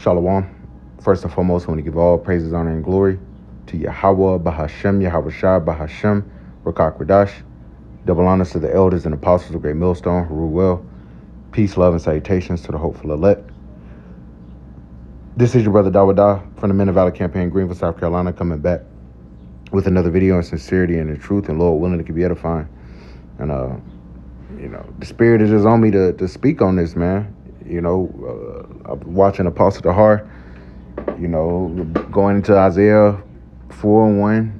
Shalom. First and foremost, I want to give all praises, honor, and glory to Yahweh, Bahashem, Yahweh Shai, Bahashem, Rakak Radash. Double honors to the elders and apostles of Great Millstone, who rule well. Peace, love, and salutations to the hopeful elect. This is your brother Dawada from the Men of Valor Campaign, Greenville, South Carolina, coming back with another video in sincerity and in truth, and Lord willing, it can be edifying. And the spirit is just on me to speak on this, man. I'm watching Apostle Tahar, going into Isaiah 4:1,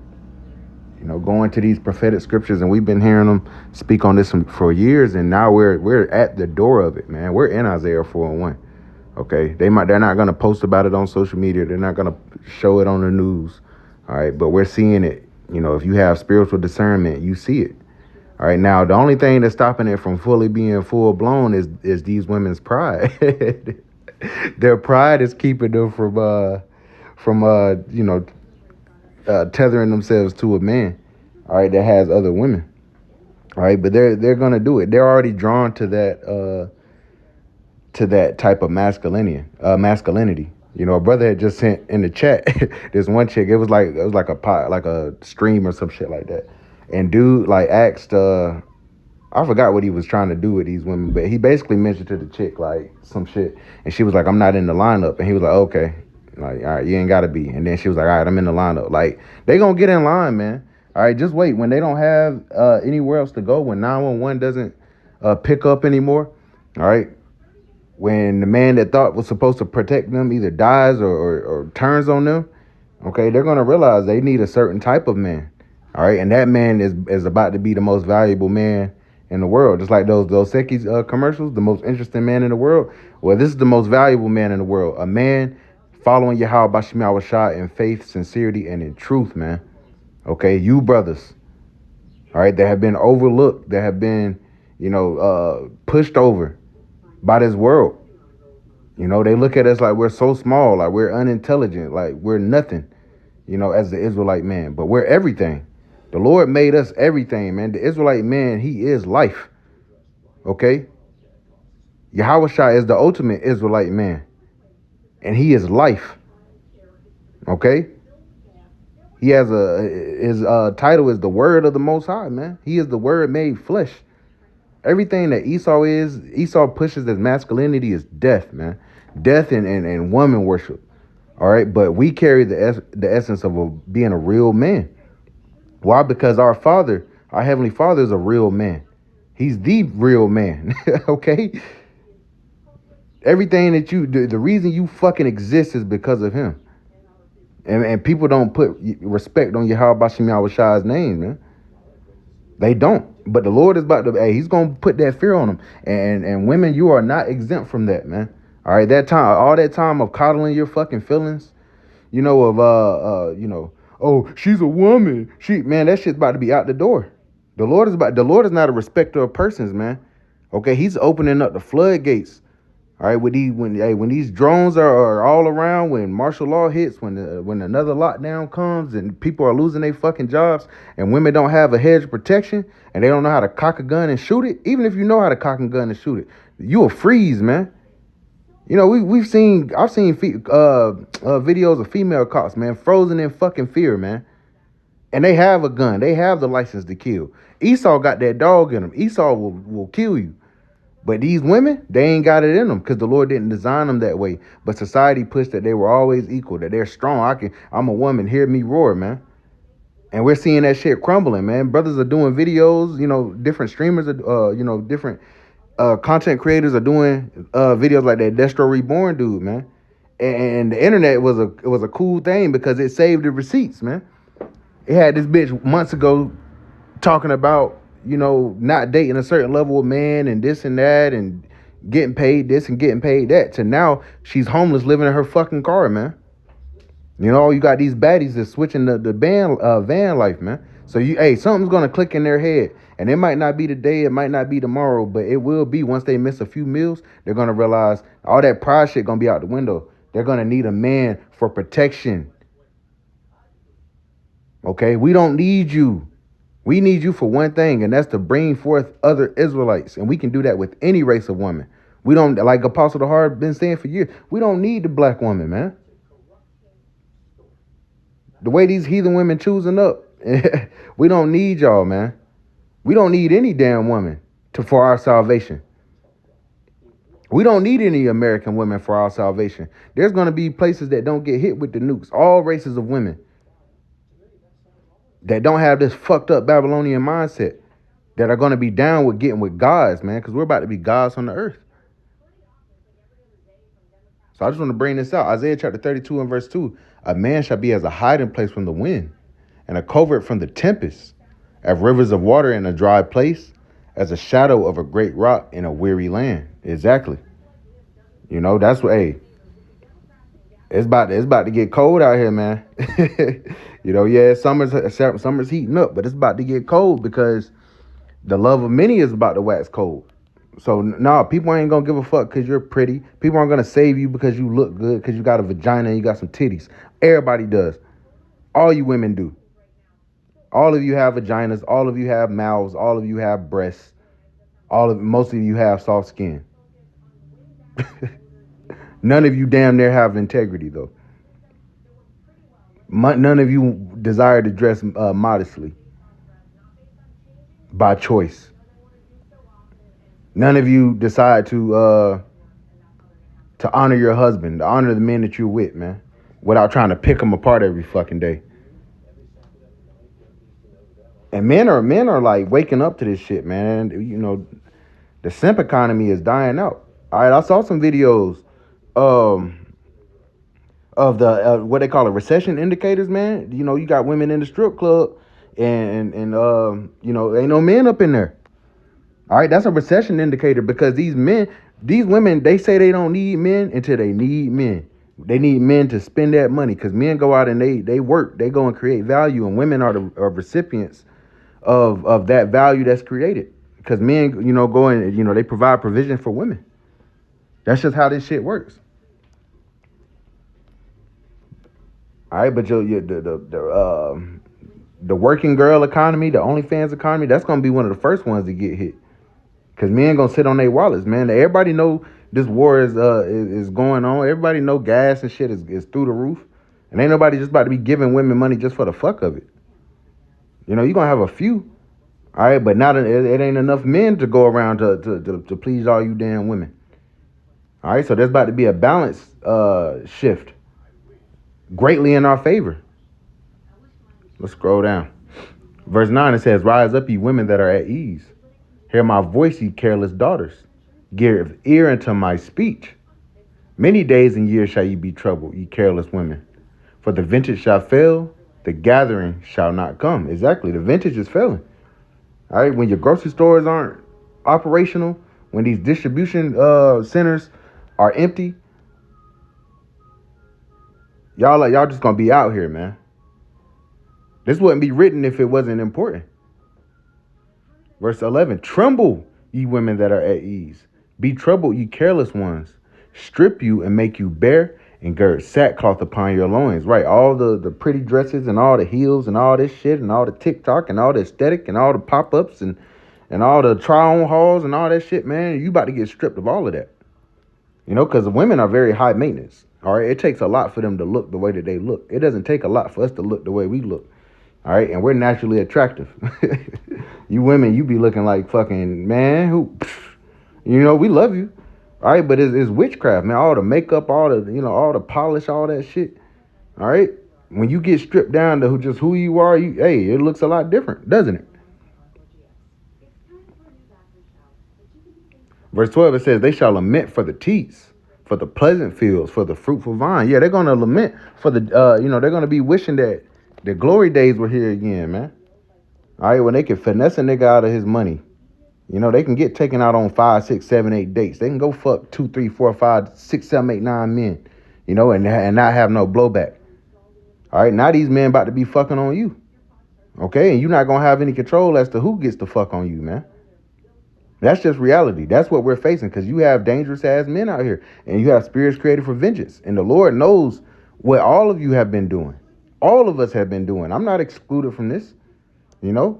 going to these prophetic scriptures, and we've been hearing them speak on this for years, and now we're at the door of it, man. We're in Isaiah 4:1. Okay, they're not gonna post about it on social media. They're not gonna show it on the news. All right, but we're seeing it. If you have spiritual discernment, you see it. All right, now the only thing that's stopping it from fully being full blown is these women's pride. Their pride is keeping them from tethering themselves to a man, all right, that has other women. All right, but they're gonna do it. They're already drawn to that type of masculinity. A brother had just sent in the chat this one chick. It was like a stream or some shit like that. And dude asked, I forgot what he was trying to do with these women, but he basically mentioned to the chick some shit, and she was like, "I'm not in the lineup," and he was like, "Okay, all right, you ain't gotta be." And then she was like, "All right, I'm in the lineup." They gonna get in line, man. All right, just wait. When they don't have anywhere else to go, when 911 doesn't pick up anymore, all right. When the man that thought was supposed to protect them either dies or turns on them, okay, they're gonna realize they need a certain type of man. All right, and that man is about to be the most valuable man in the world. Just like those Seki's commercials, the most interesting man in the world. Well, this is the most valuable man in the world. A man following Yahweh Bashim Yahweh Shai in faith, sincerity, and in truth, man. Okay, you brothers, all right, that have been overlooked, that have been, pushed over by this world. They look at us like we're so small, like we're unintelligent, like we're nothing, as the Israelite man. But we're everything. The Lord made us everything, man. The Israelite man, he is life. Okay? Yahweh Shai is the ultimate Israelite man. And he is life. Okay? He has his title is the Word of the Most High, man. He is the Word made flesh. Everything that Esau pushes as masculinity is death, man. Death and woman worship. All right? But we carry the essence of being a real man. Why? Because our Heavenly Father is a real man. He's the real man. Okay? Everything that the reason you fucking exist is because of him. And people don't put respect on Yahweh Bashim Yahweh Shai's name, man. They don't. But the Lord is about to, he's going to put that fear on them. And women, you are not exempt from that, man. All right, all that time of coddling your fucking feelings, oh, she's a woman. Man, that shit's about to be out the door. The Lord is not a respecter of persons, man. Okay, he's opening up the floodgates. All right, when these drones are all around, when martial law hits, when another lockdown comes and people are losing their fucking jobs and women don't have a hedge of protection and they don't know how to cock a gun and shoot it, even if you know how to cock a gun and shoot it, you will freeze, man. I've seen videos of female cops, man, frozen in fucking fear, man. And they have a gun. They have the license to kill. Esau got that dog in them. Esau will kill you. But these women, they ain't got it in them because the Lord didn't design them that way. But society pushed that they were always equal, that they're strong. I'm a woman. Hear me roar, man. And we're seeing that shit crumbling, man. Brothers are doing videos. Different streamers are, different content creators are doing videos like that Destro Reborn dude, man. And the internet was a cool thing because it saved the receipts, man. It had this bitch months ago talking about, not dating a certain level of man and this and that and getting paid this and getting paid that, to now she's homeless living in her fucking car, man. You got these baddies that's switching the van life, man. So something's gonna click in their head, and it might not be today, it might not be tomorrow, but it will be once they miss a few meals. They're gonna realize all that pride shit gonna be out the window. They're gonna need a man for protection. Okay, we don't need you. We need you for one thing, and that's to bring forth other Israelites. And we can do that with any race of woman. We don't, like Apostle the Hard been saying for years, we don't need the black woman, man. The way these heathen women choosing up, we don't need y'all, man. We don't need any damn woman for our salvation. We don't need any American women for our salvation. There's going to be places that don't get hit with the nukes. All races of women that don't have this fucked up Babylonian mindset that are going to be down with getting with gods, man, because we're about to be gods on the earth. So I just want to bring this out. Isaiah chapter 32 and verse 2. A man shall be as a hiding place from the wind and a covert from the tempest, as rivers of water in a dry place, as a shadow of a great rock in a weary land. Exactly. You know, that's what, hey, it's about to get cold out here, man. You know, yeah, summer's heating up, but it's about to get cold because the love of many is about to wax cold. So nah, people ain't gonna give a fuck because you're pretty. People aren't gonna save you because you look good, because you got a vagina and you got some titties. Everybody does. All you women do. All of you have vaginas. All of you have mouths. All of you have breasts. Most of you have soft skin. None of you damn near have integrity though. None of you desire to dress modestly by choice. None of you decide to honor your husband, to honor the men that you're with, man, without trying to pick them apart every fucking day. And men are like waking up to this shit, man. You know, the simp economy is dying out. All right, I saw some videos of the what they call it, recession indicators, man. You know, you got women in the strip club, and you know, ain't no men up in there. All right, that's a recession indicator because these women, they say they don't need men until they need men. They need men to spend that money because men go out and they work, they go and create value, and women are recipients of that value that's created. Because men, you know, go and, you know, they provide provision for women. That's just how this shit works. All right, but the working girl economy, the OnlyFans economy, that's gonna be one of the first ones to get hit. Cause men gonna sit on their wallets, man. Everybody know this war is going on. Everybody know gas and shit is through the roof, and ain't nobody just about to be giving women money just for the fuck of it. You know, you gonna have a few, all right, but it ain't enough men to go around to please all you damn women. All right, so there's about to be a balance shift, greatly in our favor. Let's scroll down. Verse 9, it says, "Rise up, ye women that are at ease. Hear my voice, ye careless daughters. Give ear unto my speech. Many days and years shall ye be troubled, ye careless women. For the vintage shall fail, the gathering shall not come." Exactly, the vintage is failing. All right, when your grocery stores aren't operational, when these distribution centers are empty, y'all just gonna be out here, man. This wouldn't be written if it wasn't important. Verse 11, "Tremble, ye women that are at ease. Be troubled, ye careless ones. Strip you and make you bare, and gird sackcloth upon your loins." Right, all the pretty dresses and all the heels and all this shit and all the TikTok and all the aesthetic and all the pop-ups and all the try-on hauls and all that shit, man. You about to get stripped of all of that. You know, because women are very high maintenance. All right, it takes a lot for them to look the way that they look. It doesn't take a lot for us to look the way we look. All right, and we're naturally attractive. You women, you be looking like fucking, man, you know, we love you. All right, but it's witchcraft, man. All the makeup, all the polish, all that shit. All right, when you get stripped down to just who you are, hey, it looks a lot different, doesn't it? Verse 12, it says, "They shall lament for the teats, for the pleasant fields, for the fruitful vine." Yeah, they're gonna lament for the, they're gonna be wishing that the glory days were here again, man. All right, when they can finesse a nigga out of his money. You know, they can get taken out on 5, 6, 7, 8 dates. They can go fuck 2, 3, 4, 5, 6, 7, 8, 9 men, you know, and not have no blowback. All right, now these men about to be fucking on you. Okay, and you're not going to have any control as to who gets to fuck on you, man. That's just reality. That's what we're facing because you have dangerous ass men out here and you have spirits created for vengeance. And the Lord knows what all of you have been doing. All of us have been doing. I'm not excluded from this, you know.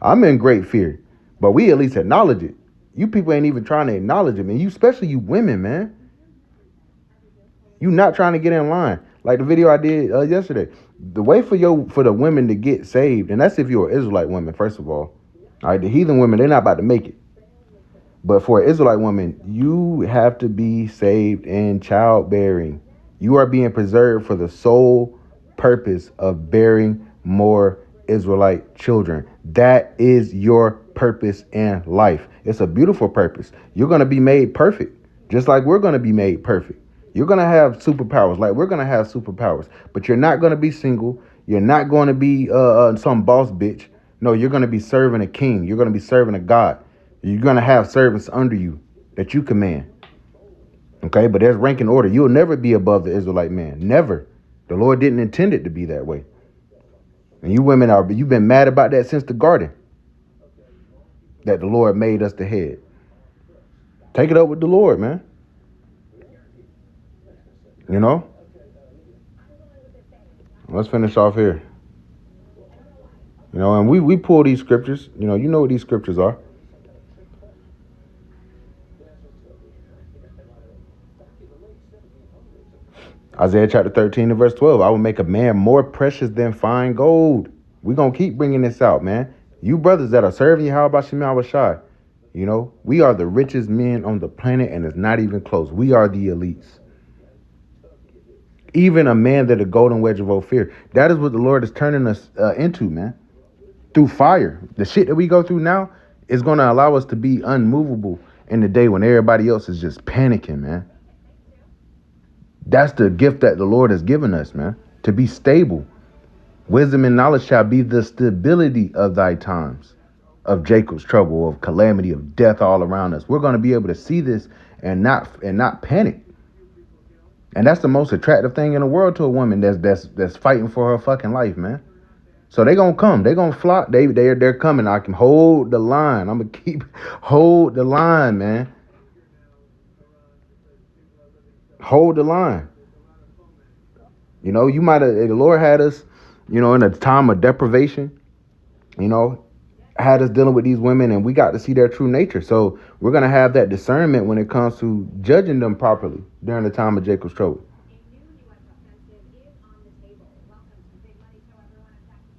I'm in great fear. But we at least acknowledge it. You people ain't even trying to acknowledge it, man. You, especially you women, man. You not trying to get in line. Like the video I did yesterday. The way for the women to get saved, and that's if you're an Israelite woman, first of all. All right, the heathen women, they're not about to make it. But for an Israelite woman, you have to be saved in childbearing. You are being preserved for the sole purpose of bearing more Israelite children. That is your purpose in life. It's a beautiful purpose. You're going to be made perfect, just like we're going to be made perfect. You're going to have superpowers, like we're going to have superpowers. But you're not going to be single. You're not going to be some boss bitch. No, you're going to be serving a king. You're going to be serving a God. You're going to have servants under you that you command. Okay, but there's rank and order. You'll never be above the Israelite man. Never. The Lord didn't intend it to be that way. And you women you've been mad about that since the garden. That the Lord made us the head. Take it up with the Lord, man. You know? Let's finish off here. You know, and we pull these scriptures. You know what these scriptures are. Isaiah chapter 13 and verse 12. I will make a man more precious than fine gold. We're going to keep bringing this out, man. You brothers that are serving Yahweh Shem Yahushai, you know, we are the richest men on the planet, and it's not even close. We are the elites. Even a man that a golden wedge of Ophir. That is what the Lord is turning us into, man. Through fire. The shit that we go through now is going to allow us to be unmovable in the day when everybody else is just panicking, man. That's the gift that the Lord has given us, man, to be stable. Wisdom and knowledge shall be the stability of thy times, of Jacob's trouble, of calamity, of death all around us. We're going to be able to see this and not panic. And that's the most attractive thing in the world to a woman that's fighting for her fucking life, man. So they gonna come, they gonna flock, they're coming. I can hold the line. I'm gonna hold the line, man. Hold the line. You know, the Lord had us, you know, in a time of deprivation, you know, had us dealing with these women, and we got to see their true nature. So we're going to have that discernment when it comes to judging them properly during the time of Jacob's trouble.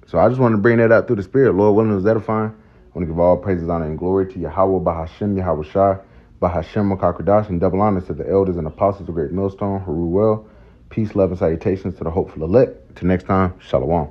So I just want to bring that out through the Spirit. Lord willing, is edifying. I want to give all praises, honor, and glory to Yahweh, Bahashem, Yahweh Shai, Bahashem, Makakradash, and double honors to the elders and apostles of Great Millstone, Haruel. Peace, love, and salutations to the hopeful elect. Till next time, Shalom.